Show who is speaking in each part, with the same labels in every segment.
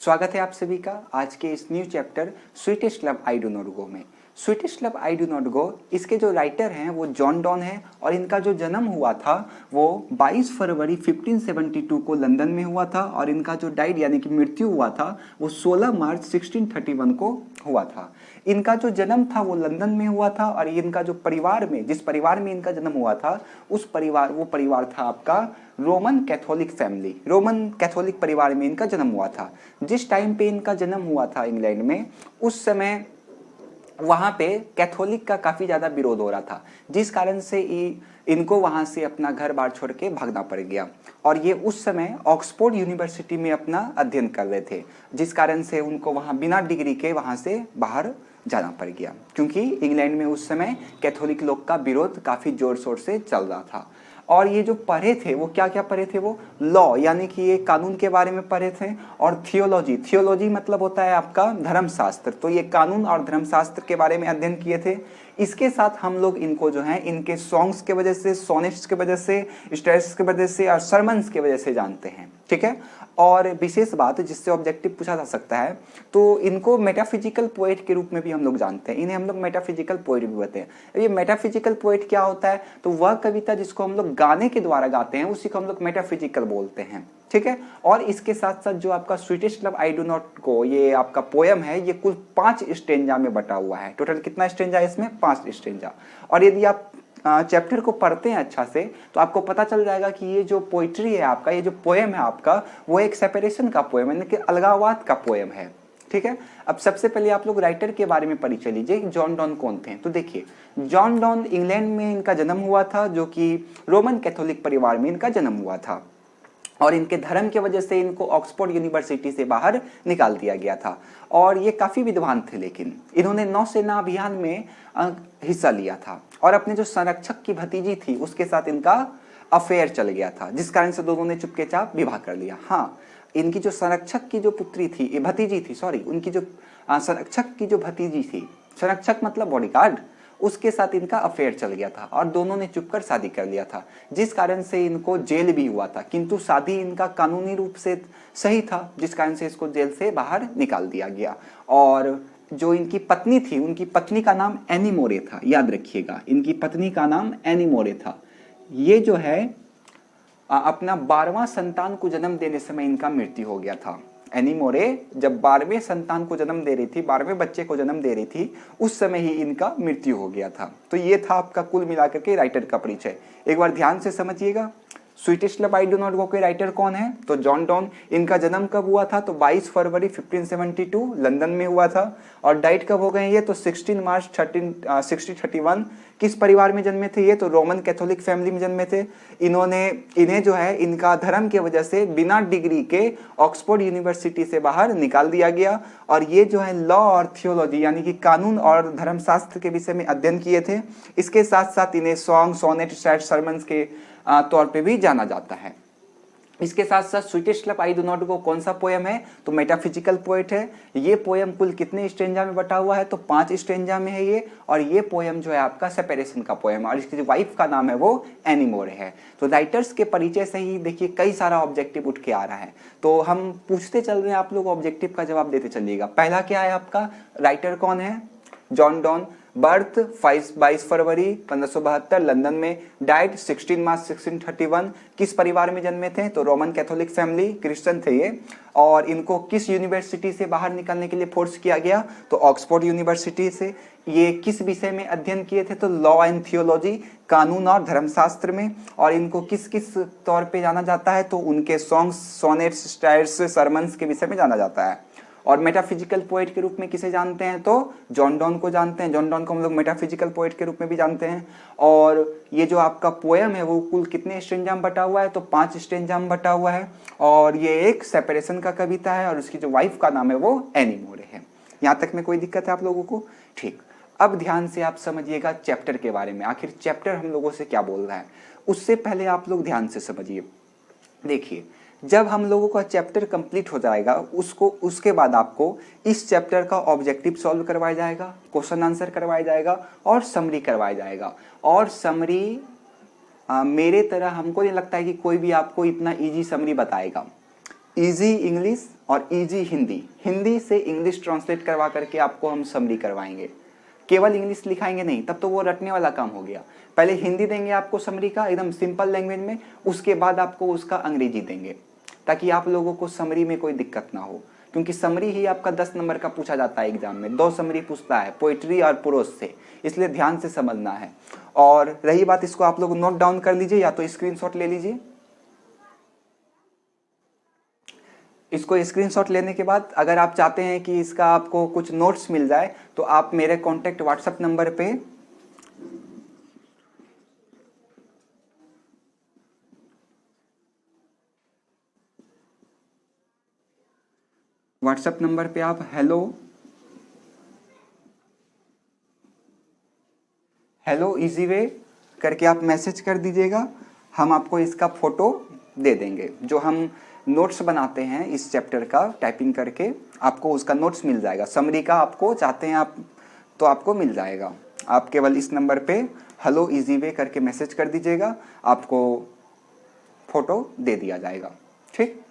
Speaker 1: स्वागत है आप सभी का आज के इस new chapter sweetest love I do not go में। Sweetest love I do not go, इसके जो राइटर हैं वो जॉन डॉन है और इनका जो जन्म हुआ था वो 22 फरवरी 1572 को लंदन में हुआ था और इनका जो डाइड यानी कि मृत्यु हुआ था वो 16 मार्च 1631 को हुआ था। इनका जो जन्म था वो लंदन में हुआ था और इनका जो परिवार में जिस परिवार में इनका जन्म हुआ था वो परिवार था आपका Roman Catholic family, Roman Catholic परिवार में इनका जन्म हुआ था। जिस टाइम पे इनका जन्म हुआ था इंग्लैंड में, उस समय वहाँ पे कैथोलिक का काफ़ी ज़्यादा विरोध हो रहा था, जिस कारण से इनको वहाँ से अपना घर बार छोड़ के भागना पड़ गया। और ये उस समय ऑक्सफोर्ड यूनिवर्सिटी में अपना अध्ययन कर रहे थे, जिस कारण से उनको वहाँ बिना डिग्री के वहाँ से बाहर जाना पड़ गया, क्योंकि इंग्लैंड में उस समय कैथोलिक लोग का विरोध काफ़ी ज़ोर शोर से चल रहा था। और ये जो पढ़े थे वो क्या क्या पढ़े थे, वो लॉ यानी कि ये कानून के बारे में पढ़े थे, और थियोलॉजी मतलब होता है आपका धर्मशास्त्र, तो ये कानून और धर्मशास्त्र के बारे में अध्ययन किए थे। इसके साथ हम लोग इनको जो है इनके सॉन्ग्स के वजह से, सोनेट्स के वजह से, स्टेट्स के वजह से और सरमन्स के वजह से जानते हैं, ठीक है। और विशेष बात जिससे ऑब्जेक्टिव पूछा जा सकता है, तो इनको मेटाफिजिकल पोएट के रूप में भी हम लोग जानते हैं, इन्हें हम लोग मेटाफिजिकल पोएट भी बोलते हैं। ये मेटाफिजिकल पोएट क्या होता है, तो वह कविता जिसको हम लोग गाने के द्वारा गाते हैं उसी को हम लोग मेटाफिजिकल बोलते हैं, ठीक है। और इसके साथ साथ जो आपका sweetest love I do not गो, ये आपका पोयम है, ये कुल 5 स्टेंजा में बटा हुआ है। टोटल कितना स्टेंजा है इसमें, 5 स्टेंजा। और यदि आप चैप्टर को पढ़ते हैं अच्छा से तो आपको पता चल जाएगा कि ये जो पोइट्री है आपका, ये जो पोएम है आपका, वो एक सेपरेशन का पोएम है, यानी कि अलगाववाद का पोएम है, ठीक है। अब सबसे पहले आप लोग राइटर के बारे में परिचय लीजिए, जॉन डॉन कौन थे। तो देखिए, जॉन डॉन इंग्लैंड में इनका जन्म हुआ था, जो कि रोमन कैथोलिक परिवार में इनका जन्म हुआ था, और इनके धर्म की वजह से इनको ऑक्सफोर्ड यूनिवर्सिटी से बाहर निकाल दिया गया था। और ये काफ़ी विद्वान थे, लेकिन इन्होंने नौसेना अभियान में हिस्सा लिया था और अपने जो संरक्षक की भतीजी थी उसके साथ इनका अफेयर चल गया था, जिस कारण से दोनों ने चुपचाप विवाह कर लिया। हाँ, इनकी जो संरक्षक की जो पुत्री थी, भतीजी थी, सॉरी, उनकी जो संरक्षक की जो भतीजी थी, संरक्षक मतलब बॉडीगार्ड, उसके साथ इनका अफेयर चल गया था और दोनों ने चुपकर शादी कर लिया था, जिस कारण से इनको जेल भी हुआ था। किंतु शादी इनका कानूनी रूप से सही था, जिस कारण से इसको जेल से बाहर निकाल दिया गया। और जो इनकी पत्नी थी, उनकी पत्नी का नाम एनी मोरे था, याद रखिएगा, इनकी पत्नी का नाम एनी मोरे था। ये जो है अपना 12वां संतान को जन्म देने समय इनका मृत्यु हो गया था। एनी मोरे जब 12वें संतान को जन्म दे रही थी, 12वें बच्चे को जन्म दे रही थी, उस समय ही इनका मृत्यु हो गया था। तो ये था आपका कुल मिलाकर के राइटर का परिचय। एक बार ध्यान से समझिएगा, sweetest love I do not गो के राइटर कौन है, तो जॉन डॉन। इनका जन्म कब हुआ था, तो 22 फरवरी 1572 लंदन में हुआ था। और डाइट कब हो गए ये, तो 16 मार्च 1631। किस परिवार में जन्मे थे ये, तो रोमन कैथोलिक फैमिली में जन्मे थे। इन्हें जो है इनका धर्म की वजह से बिना डिग्री के ऑक्सफोर्ड यूनिवर्सिटी से बाहर निकाल दिया गया। और ये जो है लॉ और थियोलॉजी यानी कि कानून और धर्मशास्त्र के विषय में अध्ययन किए थे। इसके साथ साथ इन्हें सॉन्ग, सोनेट, सरमन्स के तौर पे भी जाना जाता है। इसके साथ साथ sweetest love I do not गो कौन सा पोएम है, तो मेटाफिजिकल पोएट है। ये पोएम कुल कितने स्टेंजा में बटा हुआ है, तो 5 स्टेंजा में है ये। और ये पोएम जो है आपका सेपरेशन का पोएम है और इसकी जो वाइफ का नाम है वो एनी मोरे है। तो राइटर्स के परिचय से ही देखिए कई सारा ऑब्जेक्टिव उठ के आ रहा है, तो हम पूछते चल रहे हैं, आप लोग ऑब्जेक्टिव का जवाब देते चलिएगा। पहला क्या है आपका, राइटर कौन है, जॉन डॉन। बर्थ 22 फरवरी 1572 लंदन में। डाइड 16 मार्च 1631। किस परिवार में जन्मे थे, तो रोमन कैथोलिक फैमिली, क्रिश्चियन थे ये। और इनको किस यूनिवर्सिटी से बाहर निकलने के लिए फोर्स किया गया, तो ऑक्सफोर्ड यूनिवर्सिटी से। ये किस विषय में अध्ययन किए थे, तो लॉ एंड थियोलॉजी, कानून और धर्मशास्त्र में। और इनको किस किस तौर पे जाना जाता है, तो उनके सॉन्ग्स, सोनेट्स, स्टायर्स, सरमन्स के विषय में जाना जाता है। और मेटाफिजिकल पोएट के रूप में किसे जानते हैं, तो जॉन डॉन को जानते हैं। जॉन डॉन को हम लोग मेटाफिजिकल पोएट के रूप में भी जानते हैं। और ये जो आपका पोएम है वो कुल कितने स्टेंजा में बटा हुआ है, तो 5 स्टेंजा में बटा हुआ है। और ये एक सेपरेशन का कविता है और उसकी जो वाइफ का नाम है वो एनी मोरे है। यहाँ तक में कोई दिक्कत है आप लोगों को, ठीक। अब ध्यान से आप समझिएगा चैप्टर के बारे में, आखिर चैप्टर हम लोगों से क्या बोल रहा है। उससे पहले आप लोग ध्यान से समझिए। देखिए, जब हम लोगों का चैप्टर कंप्लीट हो जाएगा उसके बाद आपको इस चैप्टर का ऑब्जेक्टिव सॉल्व करवाया जाएगा, क्वेश्चन आंसर करवाया जाएगा और समरी करवाया जाएगा। और समरी मेरे तरह हमको नहीं लगता है कि कोई भी आपको इतना इजी समरी बताएगा। इजी इंग्लिश और इजी हिंदी, हिंदी से इंग्लिश ट्रांसलेट करवा करके आपको हम समरी करवाएंगे। केवल इंग्लिश लिखाएंगे नहीं, तब तो वो रटने वाला काम हो गया। पहले हिंदी देंगे आपको समरी का एकदम सिंपल लैंग्वेज में, उसके बाद आपको उसका अंग्रेजी देंगे, ताकि आप लोगों को समरी में कोई दिक्कत ना हो, क्योंकि समरी ही आपका 10 नंबर का पूछा जाता है एग्जाम में। 2 समरी पूछता है, पोइट्री और प्रोस से, इसलिए ध्यान से समझना है। और रही बात, इसको आप लोग नोट डाउन कर लीजिए या तो स्क्रीनशॉट ले लीजिए। इसको स्क्रीनशॉट लेने के बाद अगर आप चाहते हैं कि इसका आपको कुछ नोट्स मिल जाए तो आप मेरे कॉन्टैक्ट व्हाट्सएप नंबर पे आप हेलो इजी वे करके आप मैसेज कर दीजिएगा। हम आपको इसका फोटो दे देंगे। जो हम नोट्स बनाते हैं इस चैप्टर का टाइपिंग करके, आपको उसका नोट्स मिल जाएगा। समरी का आपको चाहते हैं आप तो आपको मिल जाएगा। आप केवल इस नंबर पे हेलो इजी वे करके मैसेज कर दीजिएगा, आपको फोटो दे दिया जाएगा। ठीक,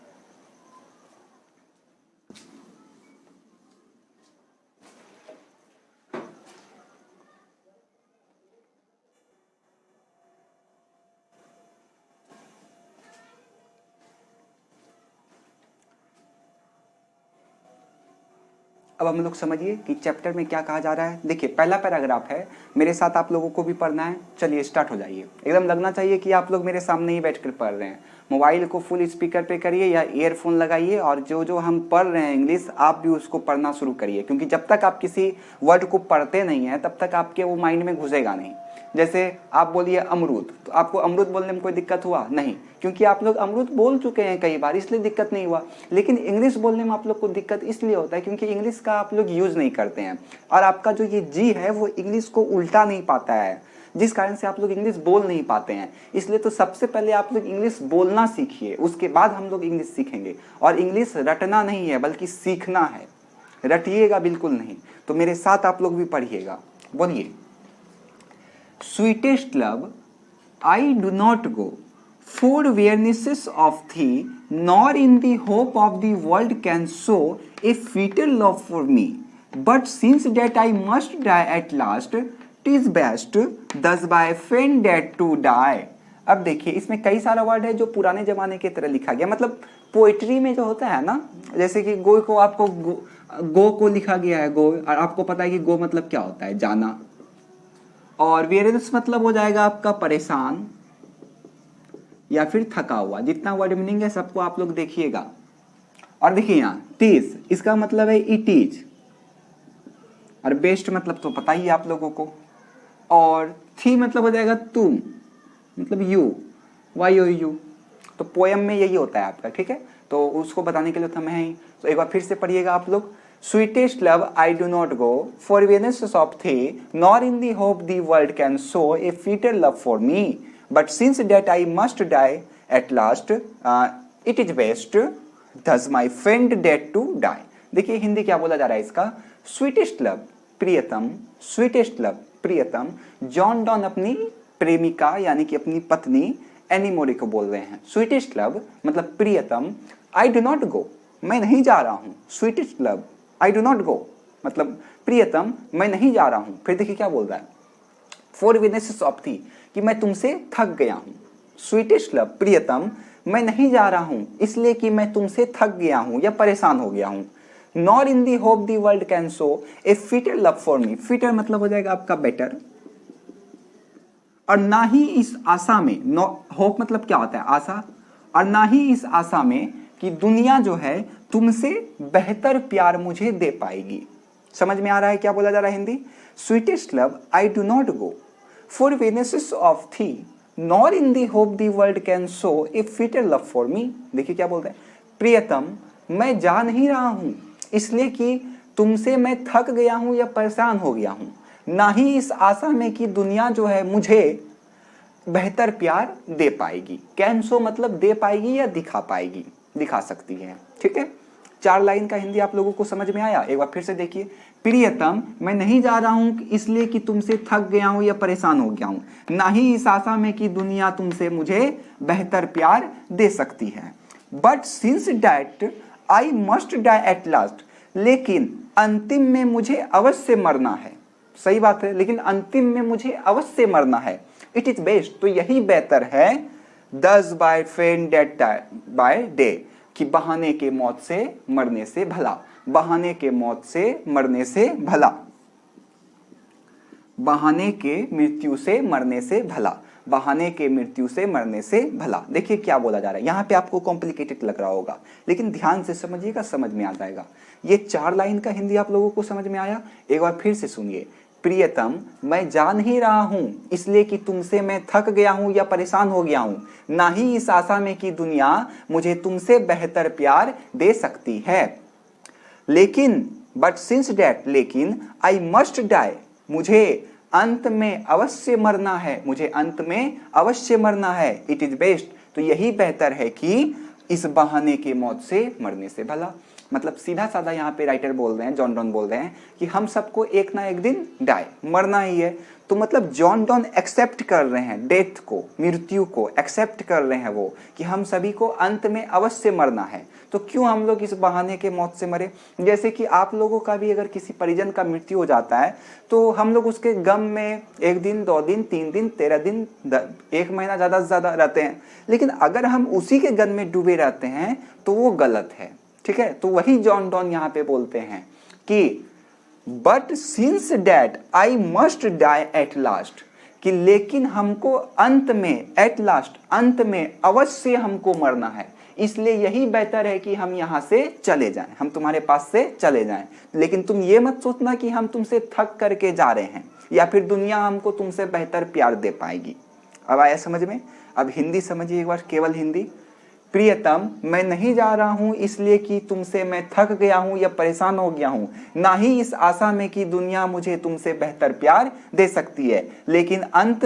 Speaker 1: अब हम लोग समझिए कि चैप्टर में क्या कहा जा रहा है। देखिए, पहला पैराग्राफ है, मेरे साथ आप लोगों को भी पढ़ना है। चलिए स्टार्ट हो जाइए। एकदम लगना चाहिए कि आप लोग मेरे सामने ही बैठकर पढ़ रहे हैं। मोबाइल को फुल स्पीकर पे करिए या ईयरफोन लगाइए, और जो जो हम पढ़ रहे हैं इंग्लिश, आप भी उसको पढ़ना शुरू करिए, क्योंकि जब तक आप किसी वर्ड को पढ़ते नहीं हैं तब तक आपके वो माइंड में घुसेगा नहीं। जैसे आप बोलिए अमरूद, तो आपको अमरूद बोलने में कोई दिक्कत हुआ नहीं, क्योंकि आप लोग अमरूद बोल चुके हैं कई बार, इसलिए दिक्कत नहीं हुआ। लेकिन इंग्लिश बोलने में आप लोग को दिक्कत इसलिए होता है क्योंकि इंग्लिश का आप लोग यूज नहीं करते हैं, और आपका जो ये जी है वो इंग्लिश को उल्टा नहीं पाता है, जिस कारण से आप लोग इंग्लिश बोल नहीं पाते हैं। इसलिए तो सबसे पहले आप लोग इंग्लिश बोलना सीखिए, उसके बाद हम लोग इंग्लिश सीखेंगे। और इंग्लिश रटना नहीं है बल्कि सीखना है, रटिएगा बिल्कुल नहीं। तो मेरे साथ आप लोग भी पढ़िएगा। बोलिए, Sweetest love, I do not go for wearinesses of thee, nor in the hope of the world can show a sweeter love for me. But since that I must die at last, 'tis best thus by friend that to die. अब देखिए, इसमें कई सारा word है जो पुराने जमाने की तरह लिखा गया। मतलब पोइट्री में जो होता है ना, जैसे कि गो को आपको गो को लिखा गया है गो, और आपको पता है कि गो मतलब क्या होता है, जाना। और वेरियस मतलब हो जाएगा आपका परेशान या फिर थका हुआ। जितना वर्ड मीनिंग है सबको आप लोग देखिएगा। और देखिए यहाँ टीज, इसका मतलब है इट इज, और बेस्ट मतलब तो पता ही आप लोगों को। और थी मतलब हो जाएगा तुम, मतलब यू, वाई ओ यू। तो पोएम में यही होता है आपका, ठीक है। तो उसको बताने के लिए तो मैं ही, तो एक बार फिर से पढ़िएगा आप लोग। Sweetest love, I do not go for wearinesses of thee, nor in the hope the world can show a sweeter love for me. But since that I must die at last, it is best thus my friend dead to die. देखिए हिंदी क्या बोला जा रहा है इसका। Sweetest love, प्रियतम, sweetest love, प्रियतम। John Donne अपनी प्रेमिका यानी कि अपनी पत्नी एनीमोरी को बोल रहे हैं। स्वीटेस्ट लव मतलब प्रियतम, आई डू नॉट गो, मैं नहीं जा रहा हूँ। Sweetest love, I do not गो मतलब प्रियतम मैं नहीं जा रहा हूं। फिर देखिए क्या बोल रहा है, फॉर वीकनेसेस ऑफ थी, कि मैं तुमसे थक गया हूं। स्वीटेस्ट लव, प्रियतम मैं नहीं जा रहा हूं इसलिए कि मैं तुमसे थक गया हूं या परेशान हो गया हूं। Nor in the hope the world can show a fitter love for me. Fitter मतलब हो जाएगा आपका बेटर, और ना ही इस आशा में, होप मतलब क्या होता है, आशा, और ना ही इस आशा में कि दुनिया जो है तुमसे बेहतर प्यार मुझे दे पाएगी। समझ में आ रहा है क्या बोला जा रहा है Hindi. Sweetest love, I do not go for weaknesses of thee, nor in the hope the world can show a fitter love for me. देखिए क्या बोल रहे हैं, प्रियतम मैं जा नहीं रहा हूं इसलिए कि तुमसे मैं थक गया हूं या परेशान हो गया हूं, ना ही इस आशा में कि दुनिया जो है मुझे बेहतर प्यार दे पाएगी। कैन शो मतलब दे पाएगी या दिखा पाएगी, दिखा सकती है, ठीक है। 4 लाइन का हिंदी आप लोगों को समझ में आया। एक बार फिर से देखिए, प्रियतम मैं नहीं जा रहा हूं इसलिए कि तुमसे थक गया हूं या परेशान हो गया हूं, ना ही इस आशा में कि दुनिया तुमसे मुझे बेहतर प्यार दे सकती है। But since that I must die at last, लेकिन अंतिम में मुझे अवश्य मरना है। सही बात है, लेकिन अंतिम में मुझे अवश्य मरना है। इट इज बेस्ट, तो यही बेहतर है, thus by feigned death by die, कि बहाने के मौत से मरने से भला, बहाने के मौत से मरने से भला, बहाने के मृत्यु से मरने से भला, बहाने के मृत्यु से मरने से भला। देखिए क्या बोला जा रहा है यहाँ पे, आपको कॉम्प्लिकेटेड लग रहा होगा, लेकिन ध्यान से समझिएगा, समझ में आ जाएगा। ये 4 लाइन का हिंदी आप लोगों को समझ में आया? एक बार फिर से सुनिए। प्रियतम, मैं जा नहीं रहा हूं इसलिए कि तुमसे मैं थक गया हूं या परेशान हो गया हूं, ना ही इस आशा में कि दुनिया मुझे तुमसे बेहतर प्यार दे सकती है। लेकिन बट सिंस डैट, लेकिन आई मस्ट डाई, मुझे अंत में अवश्य मरना है, मुझे अंत में अवश्य मरना है। इट इज बेस्ट, तो यही बेहतर है कि इस बहाने के मौत से मरने से भला। मतलब सीधा साधा यहाँ पे राइटर बोल रहे हैं, जॉन डॉन बोल रहे हैं कि हम सबको एक ना एक दिन डाई, मरना ही है। तो मतलब जॉन डॉन एक्सेप्ट कर रहे हैं डेथ को, मृत्यु को एक्सेप्ट कर रहे हैं वो, कि हम सभी को अंत में अवश्य मरना है। तो क्यों हम लोग इस बहाने के मौत से मरे? जैसे कि आप लोगों का भी अगर किसी परिजन का मृत्यु हो जाता है तो हम लोग उसके गम में 1 दिन, 2 दिन, 3 दिन, 13 दिन, 1 महीना ज़्यादा से ज़्यादा रहते हैं। लेकिन अगर हम उसी के गम में डूबे रहते हैं तो वो गलत है, ठीक है? तो वही जॉन डॉन यहाँ पे बोलते हैं कि but since that I must die at last, कि लेकिन हमको अंत में, एट लास्ट, अंत में अवश्य हमको मरना है, इसलिए यही बेहतर है कि हम यहाँ से चले जाएं, हम तुम्हारे पास से चले जाएं। लेकिन तुम ये मत सोचना कि हम तुमसे थक करके जा रहे हैं या फिर दुनिया हमको तुमसे बेहतर प्यार दे पाएगी। अब आया समझ में? अब हिंदी समझिए एक बार, केवल हिंदी। प्रियतम, मैं नहीं जा रहा हूं इसलिए कि तुमसे मैं थक गया हूं या परेशान हो गया हूं, ना ही इस आशा में कि दुनिया मुझे तुमसे बेहतर प्यार दे सकती है, लेकिन अंत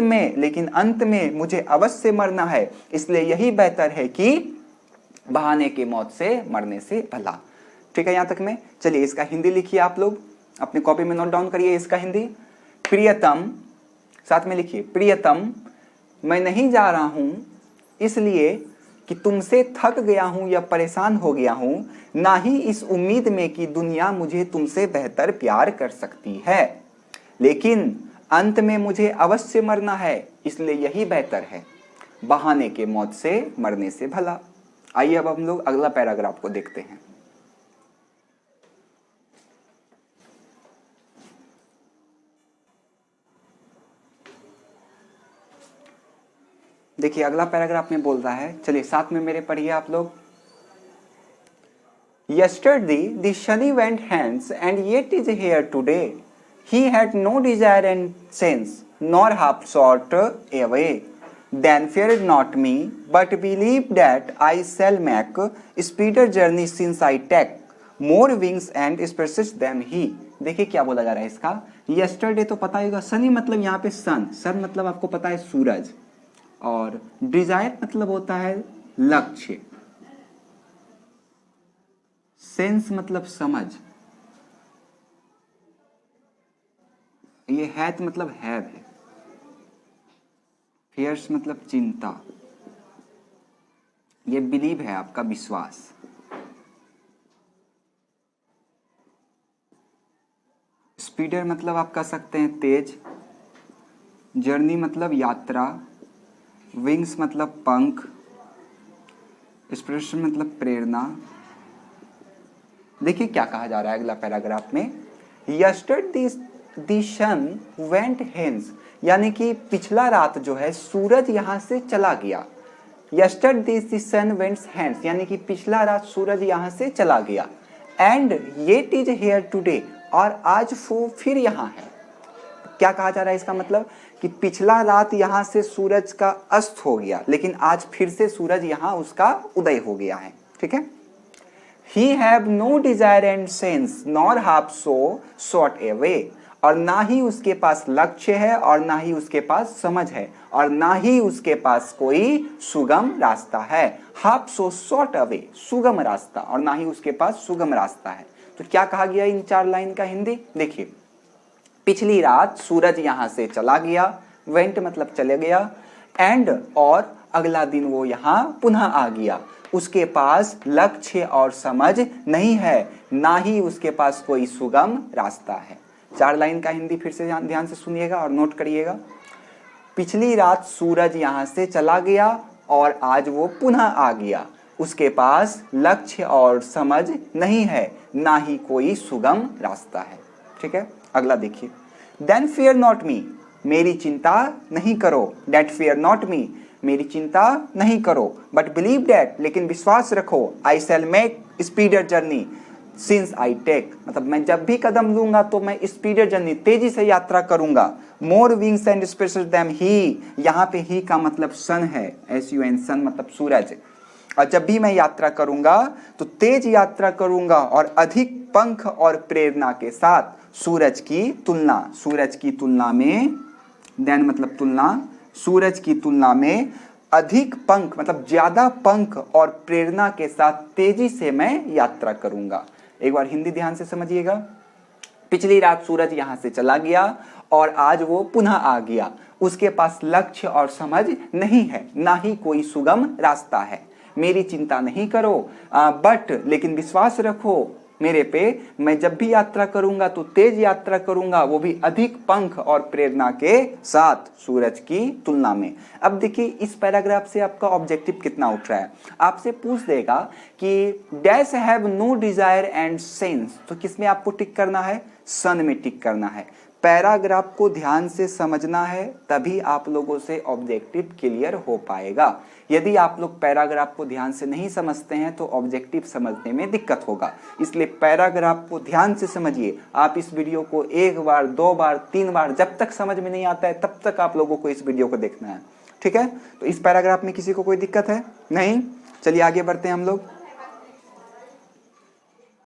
Speaker 1: में मुझे अवश्य मरना है, इसलिए यही बेहतर है कि बहाने के मौत से मरने से भला। ठीक है यहाँ तक में? चलिए इसका हिंदी लिखिए, आप लोग अपने कॉपी में नोट डाउन करिए इसका हिंदी। प्रियतम, साथ में लिखिए, प्रियतम, मैं नहीं जा रहा हूं इसलिए कि तुमसे थक गया हूं या परेशान हो गया हूं, ना ही इस उम्मीद में कि दुनिया मुझे तुमसे बेहतर प्यार कर सकती है, लेकिन अंत में मुझे अवश्य मरना है, इसलिए यही बेहतर है, बहाने के मौत से मरने से भला। आइए अब हम लोग अगला पैराग्राफ को देखते हैं। देखिए अगला पैराग्राफ में बोल रहा है, चलिए साथ में मेरे पढ़िए आप लोग। Yesterday the shani went hence and yet is here today. He had no desire and sense, nor half sought away. Then feared not me, but believed that I shall make speeder journey since I take more wings and species than he. देखिए क्या बोला जा रहा है इसका। Yesterday तो पता होगा, शनि मतलब यहाँ पे सन, सन मतलब आपको पता है सूरज, और डिजायर मतलब होता है लक्ष्य, सेंस मतलब समझ, ये हैथ मतलब हैव है, फियर्स मतलब चिंता, ये बिलीव है आपका विश्वास, स्पीडर मतलब आप कह सकते हैं तेज, जर्नी मतलब यात्रा, विंग्स मतलब पंख, इंस्पिरेशन मतलब प्रेरणा। देखिए क्या कहा जा रहा है अगला पैराग्राफ में। Yesterday the sun went hence, यानी कि पिछला रात जो है सूरज यहाँ से चला गया। Yesterday the sun went hence, यानी कि पिछला रात सूरज यहाँ से चला गया। And yet is here today, और आज वो फिर यहाँ है। क्या कहा जा रहा है इसका मतलब कि पिछला रात यहाँ से सूरज का अस्त हो गया, लेकिन आज फिर से सूरज यहाँ उसका उदय हो गया है। ठीक है। He have no desire and sense nor half so sought away, और ना ही उसके पास लक्ष्य है और ना ही उसके पास समझ है और ना ही उसके पास कोई सुगम रास्ता है। half so sought away, सुगम रास्ता, और ना ही उसके पास सुगम रास्ता है। तो क्या कहा गया इन 4 लाइन का हिंदी? देखिए, पिछली रात सूरज यहाँ से चला गया, वेंट मतलब चले गया, एंड और अगला दिन वो यहाँ पुनः आ गया। उसके पास लक्ष्य और समझ नहीं है, ना ही उसके पास कोई सुगम रास्ता है। 4 लाइन का हिंदी फिर से ध्यान से सुनिएगा और नोट करिएगा। पिछली रात सूरज यहाँ से चला गया और आज वो पुनः आ गया। उसके पास लक्ष्य और समझ नहीं है, ना ही कोई सुगम रास्ता है। ठीक है, अगला देखिए। देन फियर नॉट मी, मेरी चिंता नहीं करो। डेट फियर नॉट मी, मेरी चिंता नहीं करो। बट बिलीव डेट, लेकिन विश्वास रखो। I shall make speeder journey since I take, मतलब मैं जब भी कदम लूंगा तो मैं स्पीडर जर्नी, तेजी से यात्रा करूंगा। मोर विंग्स एंड स्पेशल दैम ही, यहाँ पे ही का मतलब सन है, SUN, सन मतलब सूरज। और जब भी मैं यात्रा करूंगा तो तेज यात्रा करूंगा और अधिक पंख और प्रेरणा के साथ। सूरज की तुलना, सूरज की तुलना में, देन मतलब तुलना, सूरज की तुलना में अधिक पंख मतलब ज्यादा पंख और प्रेरणा के साथ तेजी से मैं यात्रा करूंगा। एक बार हिंदी ध्यान से समझिएगा। पिछली रात सूरज यहां से चला गया और आज वो पुनः आ गया। उसके पास लक्ष्य और समझ नहीं है, ना ही कोई सुगम रास्ता है। मेरी चिंता नहीं करो, बट लेकिन विश्वास रखो मेरे पे। मैं जब भी यात्रा करूंगा तो तेज यात्रा करूंगा, वो भी अधिक पंख और प्रेरणा के साथ, सूरज की तुलना में। अब देखिए इस पैराग्राफ से आपका ऑब्जेक्टिव कितना उठ रहा है। आपसे पूछ देगा कि dash have no desire and sense, तो किसमें आपको टिक करना है? सन में टिक करना है। पैराग्राफ को ध्यान से समझना है, तभी आप लोगों से ऑब्जेक्टिव क्लियर हो पाएगा। यदि आप लोग पैराग्राफ को ध्यान से नहीं समझते हैं तो ऑब्जेक्टिव समझने में दिक्कत होगा। इसलिए पैराग्राफ को ध्यान से समझिए। आप इस वीडियो को 1 बार 2 बार 3 बार, जब तक समझ में नहीं आता है तब तक आप लोगों को इस वीडियो को देखना है। ठीक है, तो इस पैराग्राफ में किसी को कोई दिक्कत है? नहीं। चलिए आगे बढ़ते हैं हम लोग।